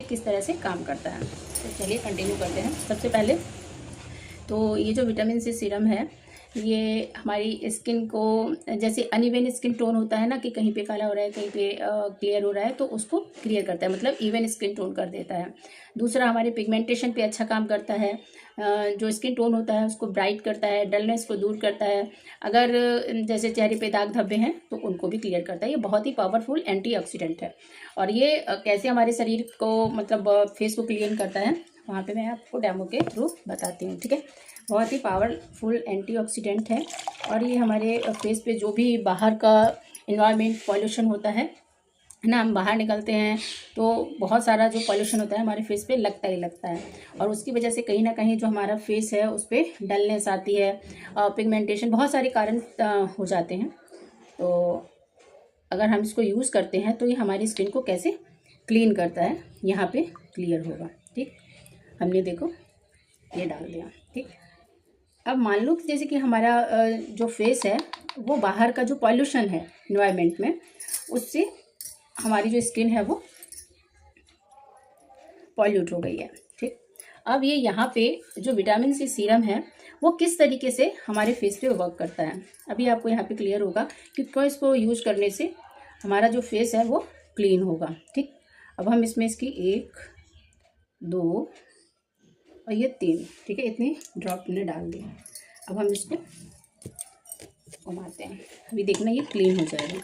किस तरह से काम करता है। तो चलिए कंटिन्यू करते हैं। सबसे पहले तो ये जो विटामिन सी सीरम है, ये हमारी स्किन को, जैसे अनइवन स्किन टोन होता है ना कि कहीं पे काला हो रहा है, कहीं पे क्लियर हो रहा है, तो उसको क्लियर करता है, मतलब इवन स्किन टोन कर देता है। दूसरा, हमारे पिगमेंटेशन पे अच्छा काम करता है। जो स्किन टोन होता है उसको ब्राइट करता है, डलनेस को दूर करता है। अगर जैसे चेहरे पे दाग धब्बे हैं तो उनको भी क्लियर करता है। ये बहुत ही पावरफुल एंटीऑक्सीडेंट है। और ये कैसे हमारे शरीर को, मतलब फेस को क्लीन करता है, वहाँ पे मैं आपको डेमो के थ्रू बताती हूँ, ठीक है। बहुत ही पावरफुल एंटीऑक्सीडेंट है। और ये हमारे फेस पे जो भी बाहर का इन्वायरमेंट पॉल्यूशन होता है ना, हम बाहर निकलते हैं तो बहुत सारा जो पॉल्यूशन होता है हमारे फेस पे लगता ही लगता है, और उसकी वजह से कहीं ना कहीं जो हमारा फेस है उस पर डलनेस आती है, पिगमेंटेशन, बहुत सारे कारण हो जाते हैं। तो अगर हम इसको यूज़ करते हैं तो ये हमारी स्किन को कैसे क्लीन करता है, यहाँ पे क्लियर होगा, ठीक। हमने देखो ये डाल दिया, ठीक। अब मान लो कि जैसे कि हमारा जो फेस है वो बाहर का जो पॉल्यूशन है इन्वायरमेंट में, उससे हमारी जो स्किन है वो पॉल्यूट हो गई है, ठीक। अब ये यहाँ पे जो विटामिन सी सीरम है वो किस तरीके से हमारे फेस पे वर्क करता है, अभी आपको यहाँ पे क्लियर होगा कि क्यों इसको यूज करने से हमारा जो फेस है वो क्लीन होगा, ठीक। अब हम इसमें इसकी 1, 2 और ये 3, ठीक है, इतनी ड्रॉप ने डाल दी। अब हम इसको घुमाते हैं, अभी देखना ये क्लीन हो जाएगा।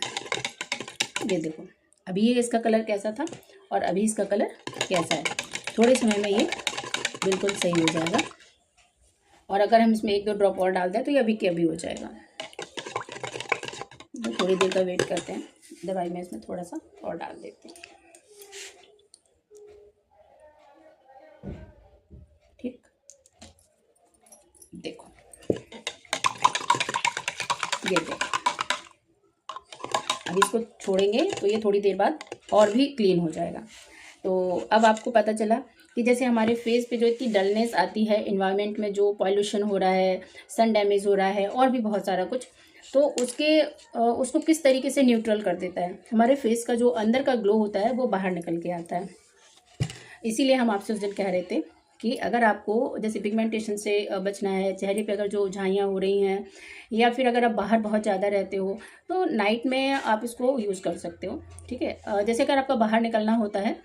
ये देखो अभी ये इसका कलर कैसा था और अभी इसका कलर कैसा है। थोड़े समय में ये बिल्कुल सही हो जाएगा। और अगर हम इसमें 1-2 ड्रॉप और डाल दें तो ये अभी के अभी हो जाएगा। तो थोड़ी देर का वेट करते हैं। दवाई मैं इसमें थोड़ा सा और डाल देती हूँ, ठीक। देखो ये देखो, अब इसको छोड़ेंगे तो ये थोड़ी देर बाद और भी क्लीन हो जाएगा। तो अब आपको पता चला कि जैसे हमारे फेस पे जो इतनी डलनेस आती है, इन्वायरमेंट में जो पॉल्यूशन हो रहा है, सन डैमेज हो रहा है और भी बहुत सारा कुछ, तो उसको किस तरीके से न्यूट्रल कर देता है। हमारे फेस का जो अंदर का ग्लो होता है वो बाहर निकल के आता है। इसीलिए हम आपसे उस दिन कह रहे थे कि अगर आपको जैसे पिगमेंटेशन से बचना है, चेहरे पे अगर जो झाइयाँ हो रही हैं, या फिर अगर आप बाहर बहुत ज़्यादा रहते हो तो नाइट में आप इसको यूज़ कर सकते हो, ठीक है। जैसे अगर आपका बाहर निकलना होता है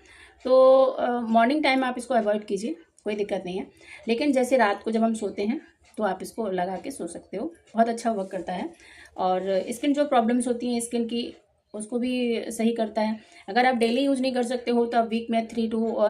तो मॉर्निंग टाइम आप इसको अवॉइड कीजिए, कोई दिक्कत नहीं है। लेकिन जैसे रात को जब हम सोते हैं तो आप इसको लगा के सो सकते हो, बहुत अच्छा वर्क करता है। और स्किन जो प्रॉब्लम्स होती हैं स्किन की, उसको भी सही करता है। अगर आप डेली यूज़ नहीं कर सकते हो तो आप वीक में 3 to